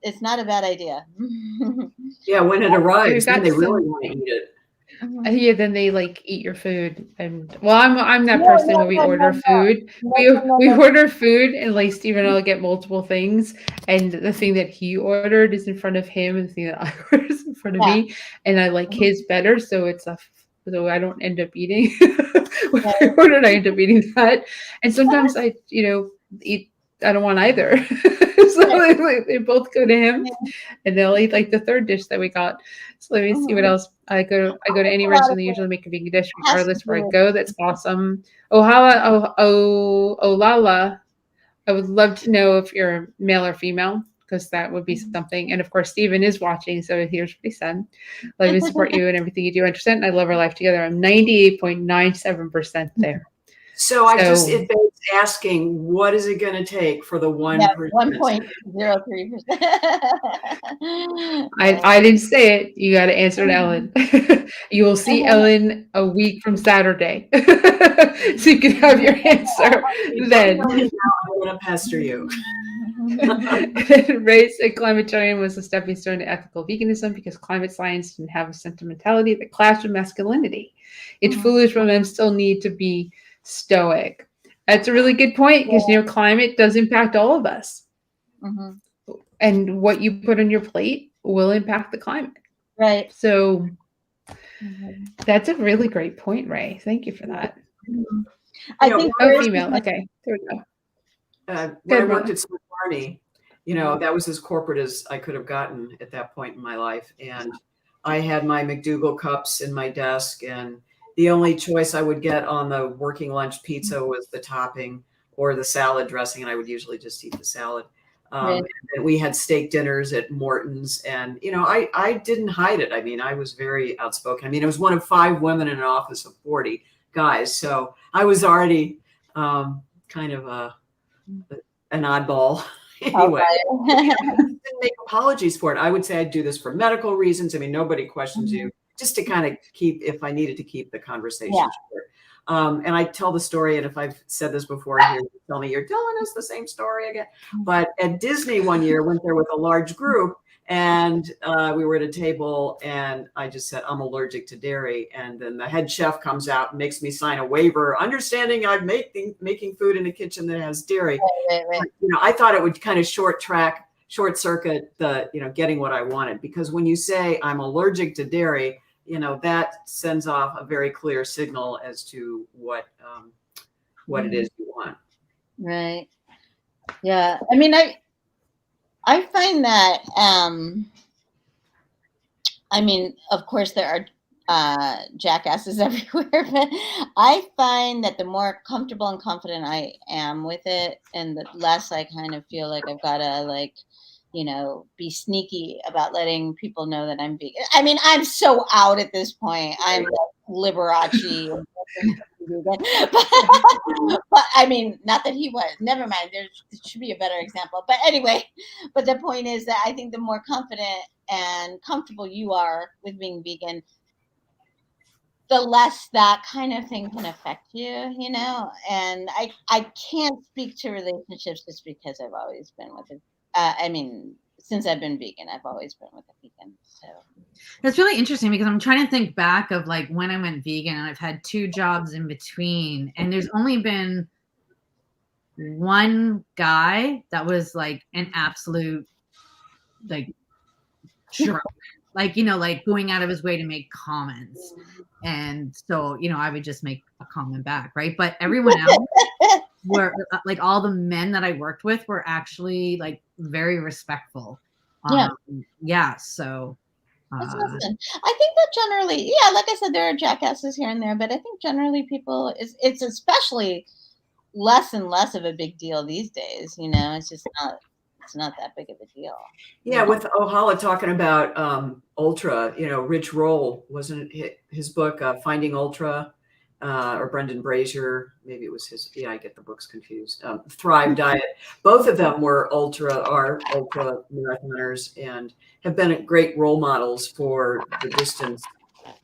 it's not a bad idea. Yeah, when it We've arrives, then got they really some want to eat it. yeah, then they like eat your food. And well, I'm that No, person no, where we no, no, order food. no, We no, no, we no. order food and like Stephen and I'll get multiple things. And the thing that he ordered is in front of him and the thing that I ordered is in front of Yeah. me. And I like his better, so so I don't end up eating what Yeah. I ordered, I end up eating that. And sometimes I, eat I don't want either. So they both go to him and they'll eat like the third dish that we got. So let me see what else. I go to any A lot of restaurant, they usually make a vegan dish has to regardless where I do go. That's awesome. Lala. I would love to know if you're male or female, because that would be something. And of course, Stephen is watching, so here's what he said. Let me support you in everything you do. 100%. I love our life together. I'm 98.97% there. So it begs asking, what is it going to take for the 1%? 1.03%. I didn't say it. You got to answer to Ellen. You will see Ellen a week from Saturday. So you can have your answer then. I'm going to pester you. Race and climatarian was a stepping stone to ethical veganism because climate science didn't have a sentimentality that clashed with masculinity. It's foolish when men still need to be stoic. That's a really good point because climate does impact all of us. And what you put on your plate will impact the climate. Right. So that's a really great point, Ray. Thank you for that. I think female. Okay, there we go. When I worked at Smith Barney, You know, that was as corporate as I could have gotten at that point in my life. And I had my McDougal cups in my desk, and the only choice I would get on the working lunch pizza was the topping or the salad dressing, and I would usually just eat the salad. Right. And we had steak dinners at Morton's, and you know, I didn't hide it. I mean, I was very outspoken. I mean, I was one of 5 women in an office of 40 guys, so I was already kind of an oddball. Anyway, I didn't make apologies for it. I would say I'd do this for medical reasons. I mean, nobody questions you, just to kind of keep, if I needed to keep the conversation short. And I tell the story, and if I've said this before, you tell me you're telling us the same story again. But at Disney one year, went there with a large group, and we were at a table, and I just said, I'm allergic to dairy. And then the head chef comes out and makes me sign a waiver, understanding I'm making food in a kitchen that has dairy. Right. You know, I thought it would kind of short circuit the, you know, getting what I wanted, because when you say I'm allergic to dairy, you know, that sends off a very clear signal as to what it is you want. Right. Yeah. I mean, I find that, I mean, of course there are jackasses everywhere, but I find that the more comfortable and confident I am with it, and the less I kind of feel like I've got to, like, you know, be sneaky about letting people know that I'm vegan. I mean, I'm so out at this point. I'm like Liberace. But I mean, not that he was. Never mind. There should be a better example. But anyway, but the point is that I think the more confident and comfortable you are with being vegan, the less that kind of thing can affect you, you know. And I can't speak to relationships just because I've always been with it. I mean, since I've been vegan, I've always been with a vegan. So that's really interesting, because I'm trying to think back of like when I went vegan, and I've had 2 jobs in between, and there's only been one guy that was like an absolute like jerk, like, you know, like going out of his way to make comments. And so, you know, I would just make a comment back, right? But everyone else were like, all the men that I worked with were actually like very respectful. Yeah. So that's awesome. I think that generally, yeah, like I said, there are jackasses here and there, but I think generally people, it's especially less and less of a big deal these days. You know, it's just not that big of a deal. Yeah, with Ohala talking about Ultra, you know, Rich Roll, wasn't his book Finding Ultra, or Brendan Brazier, maybe it was his. Yeah, I get the books confused. Thrive Diet. Both of them are ultra marathoners and have been great role models for the distance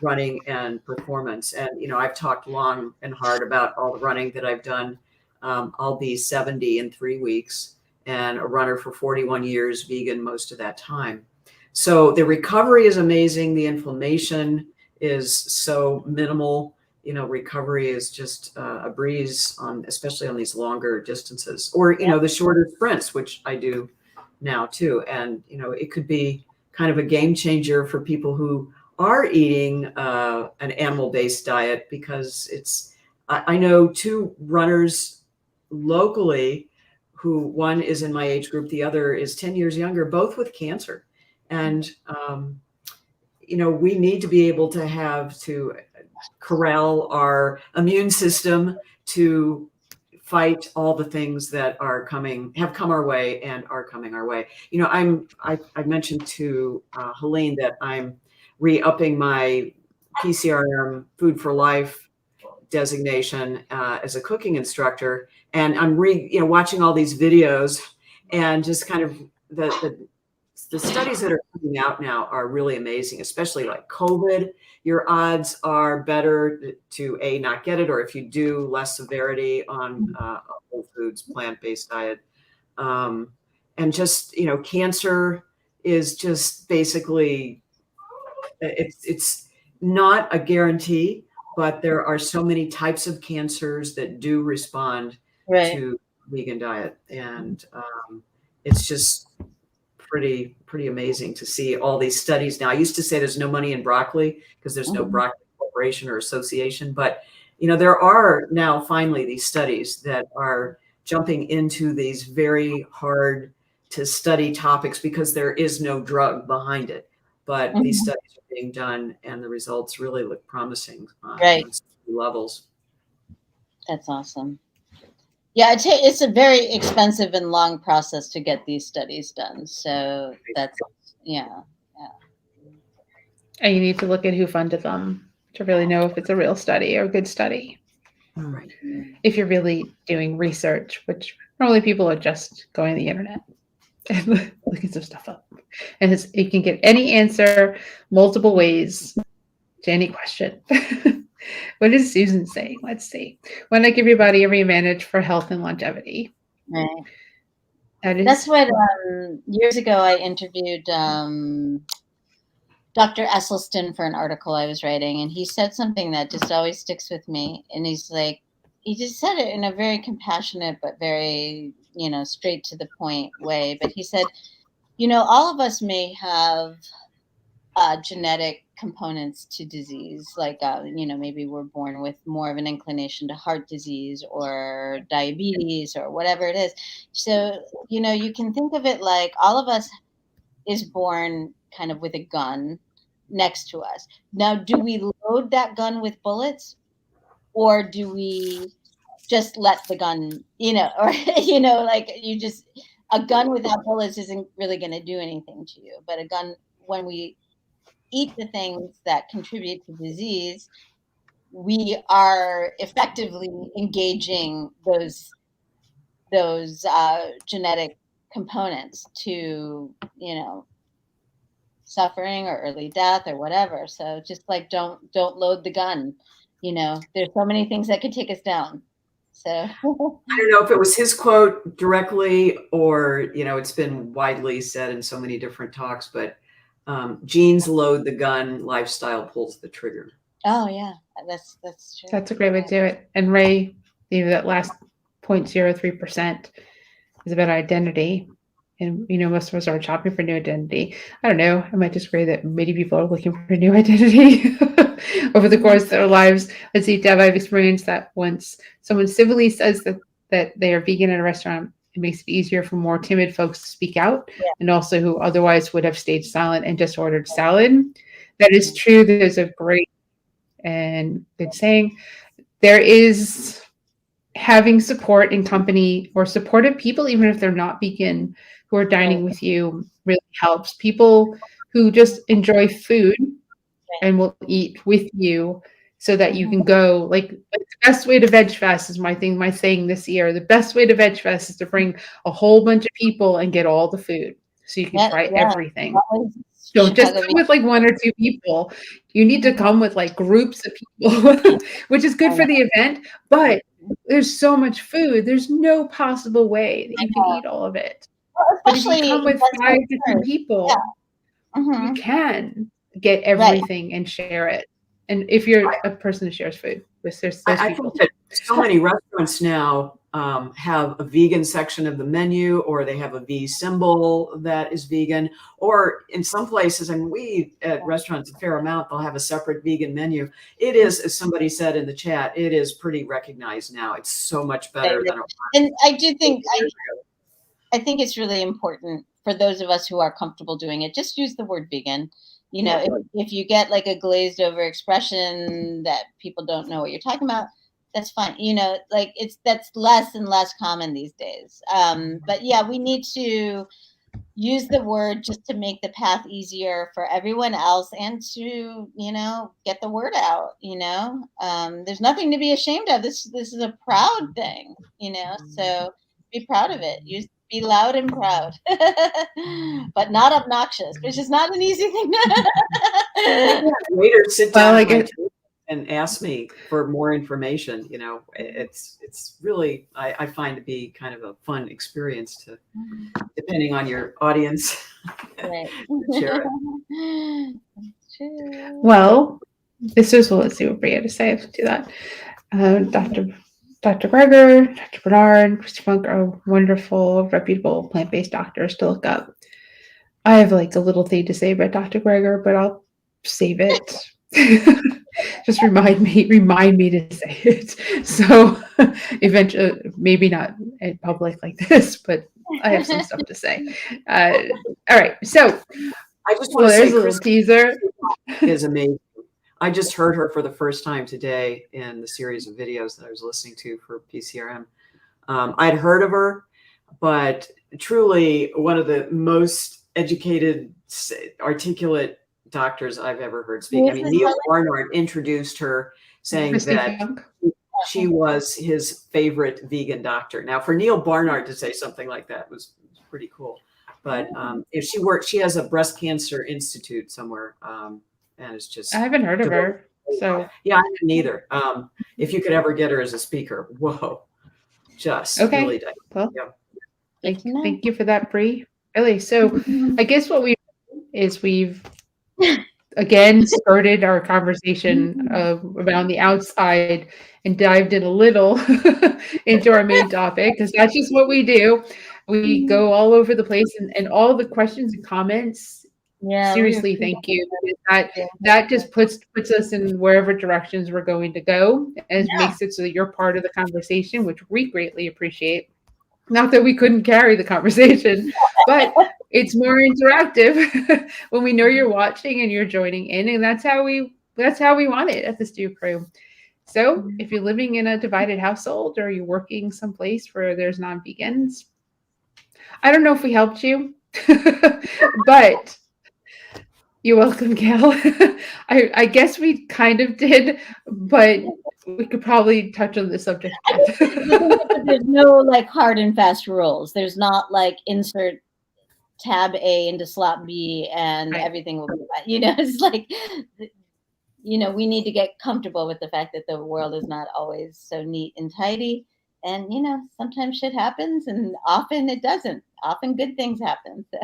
running and performance. And you know, I've talked long and hard about all the running that I've done. I'll be 70 in 3 weeks, and a runner for 41 years, vegan most of that time. So the recovery is amazing. The inflammation is so minimal. You know, recovery is just a breeze, especially on these longer distances, or, you know, the shorter sprints, which I do now too. And, you know, it could be kind of a game changer for people who are eating an animal-based diet, because I know 2 runners locally who, one is in my age group, the other is 10 years younger, both with cancer. And, you know, we need to be able to corral our immune system to fight all the things that have come our way and are coming our way. You know, I mentioned to Helene that I'm re-upping my PCRM Food for Life designation as a cooking instructor, and I'm watching all these videos, and just kind of the studies that are coming out now are really amazing, especially like COVID. Your odds are better to not get it, or if you do, less severity on a whole foods plant-based diet. And just, you know, cancer is just basically, it's not a guarantee, but there are so many types of cancers that do respond to vegan diet. And it's just pretty amazing to see all these studies now. I used to say there's no money in broccoli because there's no broccoli corporation or association, but you know, there are now finally these studies that are jumping into these very hard to study topics because there is no drug behind it. But these studies are being done, and the results really look promising on levels. That's awesome. Yeah, it's a very expensive and long process to get these studies done. So that's, yeah. And you need to look at who funded them to really know if it's a real study or a good study. Right. If you're really doing research, which normally people are just going to the internet and looking some stuff up. And you can get any answer multiple ways to any question. What is Susan saying? Let's see. When I give your body every advantage for health and longevity. Right. That's what years ago I interviewed Dr. Esselstyn for an article I was writing, and he said something that just always sticks with me. And he's like, he just said it in a very compassionate but very, straight to the point way. But he said, all of us may have genetic components to disease, like, maybe we're born with more of an inclination to heart disease or diabetes or whatever it is. So, you can think of it like all of us is born kind of with a gun next to us. Now, do we load that gun with bullets, or do we just let the gun, or, like a gun without bullets isn't really going to do anything to you. But a gun, when we eat the things that contribute to disease, we are effectively engaging those genetic components to, suffering or early death or whatever. So just like, don't load the gun. There's so many things that could take us down. So I don't know if it was his quote directly or, it's been widely said in so many different talks, but genes load the gun, lifestyle pulls the trigger. Oh yeah, that's true. That's a great way to do it. And Ray, that last 0.03% is about identity. And, most of us are shopping for new identity. I don't know. I might disagree that many people are looking for a new identity over the course of their lives. Let's see, Deb, I've experienced that once someone civilly says that they are vegan at a restaurant. It makes it easier for more timid folks to speak out, and also who otherwise would have stayed silent and just ordered salad. That is true. There's a great and good saying. There is having support in company or supportive people, even if they're not vegan, who are dining with you, really helps. People who just enjoy food and will eat with you so that you can go. Like, the best way to Veg Fest is my saying this year. The best way to Veg Fest is to bring a whole bunch of people and get all the food so you can try everything. Don't just come with like one or two people. You need to come with like groups of people, which is good for the event, but there's so much food. There's no possible way that you can eat all of it. But if you come with 5 different people, you can get everything and share it. And if you're a person who shares food with those I people. think that so many restaurants now have a vegan section of the menu, or they have a V symbol that is vegan, or in some places, and we at restaurants a fair amount, they'll have a separate vegan menu. It is, as somebody said in the chat, it is pretty recognized now. It's so much better than it was. And I do think, I think it's really important for those of us who are comfortable doing it, just use the word vegan. If you get like a glazed over expression that people don't know what you're talking about, that's fine. That's less and less common these days. But yeah, we need to use the word just to make the path easier for everyone else and to, get the word out, there's nothing to be ashamed of. This is a proud thing, so be proud of it. Be loud and proud, but not obnoxious, which is not an easy thing. Later, sit down and ask me for more information. It's really, I find to be kind of a fun experience to, depending on your audience. Right. Share it. Well, let's see what Bria had to say to that. Dr. Greger, Dr. Bernard, Christy Funk are wonderful, reputable plant-based doctors to look up. I have like a little thing to say about Dr. Greger, but I'll save it. Just remind me to say it. So eventually, maybe not in public like this, but I have some stuff to say. All right. So, I just want to there's say, a little teaser. is amazing. I just heard her for the first time today in the series of videos that I was listening to for PCRM. I'd heard of her, but truly one of the most educated, articulate doctors I've ever heard speak. I mean, Neil Barnard introduced her saying Christy that Funk. she was his favorite vegan doctor. Now, for Neil Barnard to say something like that was pretty cool. But if she has a breast cancer institute somewhere, and it's just. I haven't heard of her. So yeah, I didn't either. If you could ever get her as a speaker, whoa, just okay. really. Well, Yeah. thank you for that, Bree. Really. So I guess what we've again skirted our conversation around the outside and dived in a little into our main topic, because that's just what we do. We go all over the place, and all the questions and comments. Yeah, Seriously, thank you. That just puts us in wherever directions we're going to go, and makes it so that you're part of the conversation, which we greatly appreciate. Not that we couldn't carry the conversation, but it's more interactive when we know you're watching and you're joining in, and that's how we want it at the Stew Crew. So if you're living in a divided household or you're working someplace where there's non-vegans, I don't know if we helped you, but you're welcome, Gail. I guess we kind of did, but we could probably touch on the subject. There's no like hard and fast rules. There's not like insert tab A into slot B and everything will be fine. It's like, we need to get comfortable with the fact that the world is not always so neat and tidy. And, sometimes shit happens and often it doesn't. Often good things happen. So.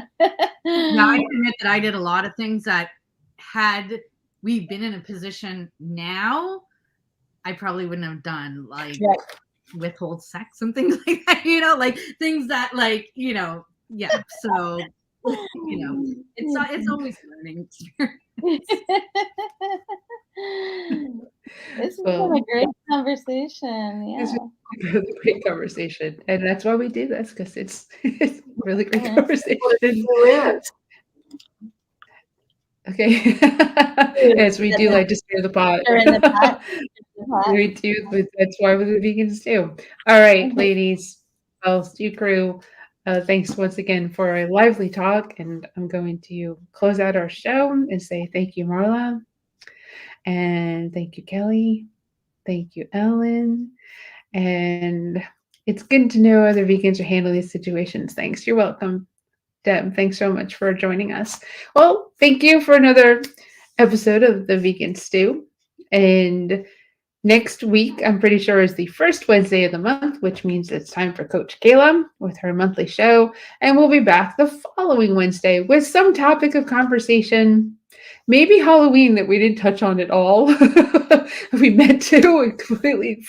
Now, I admit that I did a lot of things that had we been in a position now, I probably wouldn't have done, like withhold sex and things like that, like things that yeah. So, it's always learning. This has been a great conversation. Yeah. It's a really great conversation. And that's why we do this, because it's a really great conversation. Okay. Yes, we do like to stir the pot. We do. That's why we're the vegans too. All right, ladies. Well, Stew Crew, thanks once again for a lively talk. And I'm going to close out our show and say thank you, Marla. And thank you, Kelly. Thank you, Ellen. And it's good to know other vegans are handling these situations. Thanks. You're welcome, Deb. Thanks so much for joining us. Well, thank you for another episode of the Vegan Stew. And next week, I'm pretty sure, is the first Wednesday of the month, which means it's time for Coach Kayla with her monthly show. And we'll be back the following Wednesday with some topic of conversation. Maybe Halloween that we didn't touch on at all. We meant to, and completely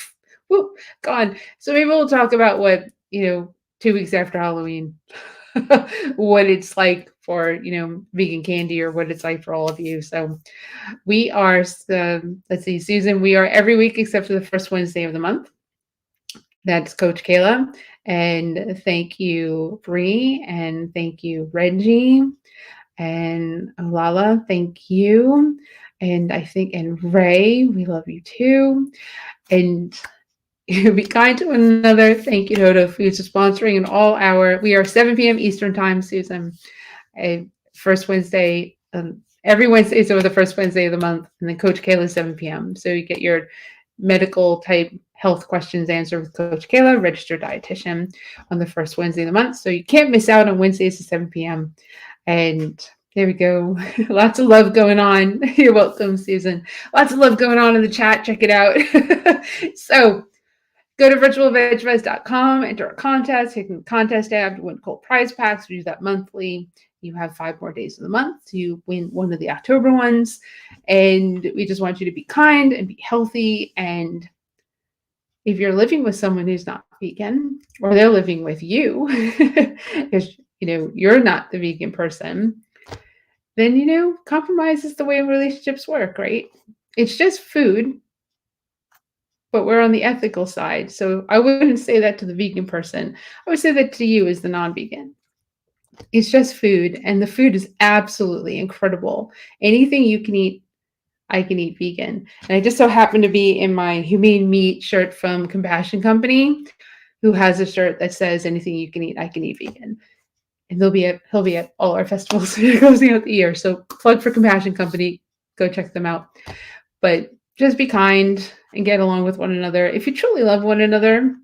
gone. So maybe we'll talk about what, 2 weeks after Halloween, what it's like for, vegan candy, or what it's like for all of you. So we are, let's see, Susan, we are every week except for the first Wednesday of the month. That's Coach Kayla. And thank you, Bree. And thank you, Reggie. And Lala, thank you. And and Ray, we love you too. And be kind to one another. Thank you, Hoda Foods, for sponsoring an all-hour. We are 7 p.m. Eastern time, Susan. First Wednesday, every Wednesday is over the first Wednesday of the month. And then Coach Kayla, 7 p.m. So you get your medical type health questions answered with Coach Kayla, registered dietitian, on the first Wednesday of the month. So you can't miss out on Wednesdays at 7 p.m. And there we go. Lots of love going on. You're welcome, Susan. Lots of love going on in the chat. Check it out. So go to virtualvegfest.com, enter a contest, hit the contest tab to win cool prize packs. We do that monthly. You have 5 more days of the month to win one of the October ones. And we just want you to be kind and be healthy. And if you're living with someone who's not vegan, or they're living with you, if you're not the vegan person, then compromise is the way relationships work, right? It's just food. but we're on the ethical side. So I wouldn't say that to the vegan person. I would say that to you as the non-vegan. It's just food, and the food is absolutely incredible. Anything you can eat, I can eat vegan. And I just so happen to be in my humane meat shirt from Compassion Company, who has a shirt that says anything you can eat, I can eat vegan. And he'll be at all our festivals closing out the year. So plug for Compassion Company, go check them out. But just be kind and get along with one another. If you truly love one another,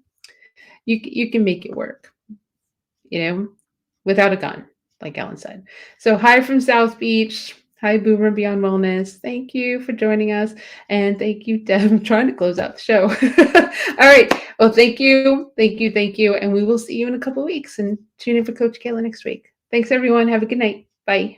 you can make it work, without a gun, like Ellen said. So hi from South Beach. Hi, Boomer Beyond Wellness. Thank you for joining us. And thank you, Deb. I'm trying to close out the show. All right. Well, thank you. Thank you. Thank you. And we will see you in a couple of weeks. And tune in for Coach Kayla next week. Thanks, everyone. Have a good night. Bye.